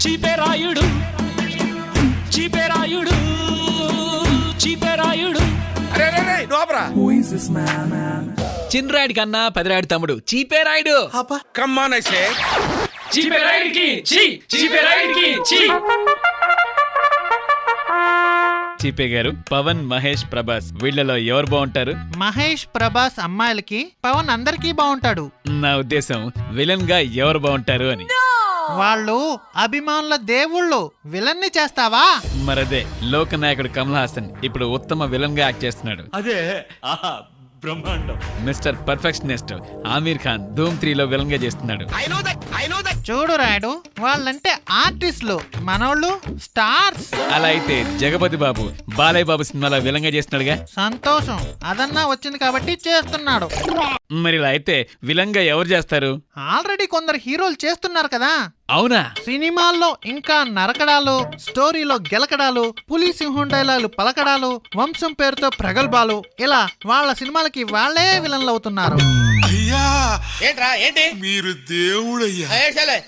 చీపెరాయుడు చీపెరాయుడు చీపెరాయుడు. చిన్నరాయుడి కన్నా పెదరాయుడు తమ్ముడు చీపేరాయుడు. చీపెరాయుడికి చీ చీపెరాయుడికి చీ. చీపే గారు, పవన్, మహేష్, ప్రభాస్ వీళ్ళలో ఎవరు బాగుంటారు? మహేష్, ప్రభాస్ అమ్మాయిలకి, పవన్ అందరికీ బాగుంటాడు. నా ఉద్దేశం విలన్ గా ఎవరు బాగుంటారు అని. వాళ్ళు అభిమానుల దేవుళ్ళు, విలన్ ని చేస్తావా? మరదే లోకనాయకుడు కమల్ హాసన్ ఇప్పుడు ఉత్తమ విలన్ గా యాక్ట్ చేస్తున్నాడు. అదే బ్రహ్మాండం. మిస్టర్ పర్ఫెక్షనిస్ట్ ఆమీర్ ఖాన్ ధూమ్ 3లో విలన్ గా చేస్తున్నాడు. చూడు రాయుడు, వాళ్ళంటే ఆర్టిస్టులు, మనోళ్ళు స్టార్స్. అలా అయితే జగపతి బాబు బాలయ్య బాబు సినిమాలో విలన్ గా చేస్తున్నాడుగా. సంతోషం, అదన్నా వచ్చింది కాబట్టి చేస్తున్నాడు. మరి ఇలా అయితే విలన్ గా ఎవరు చేస్తారు? ఆల్రెడీ కొందరు హీరోలు చేస్తున్నారు కదా. అవునా? సినిమాల్లో ఇంకా నరకడాలు, స్టోరీలో గెలకడాలు, పులి సింహం డైలాగులు పలకడాలు, వంశం పేరుతో ప్రగల్భాలు, ఇలా వాళ్ళ సినిమాలకి వాళ్లే విలన్లు అవుతున్నారు. అయ్యా ఏంట్రా ఏంటి మీరు దేవుడయ్యా. ఏడ్చాలే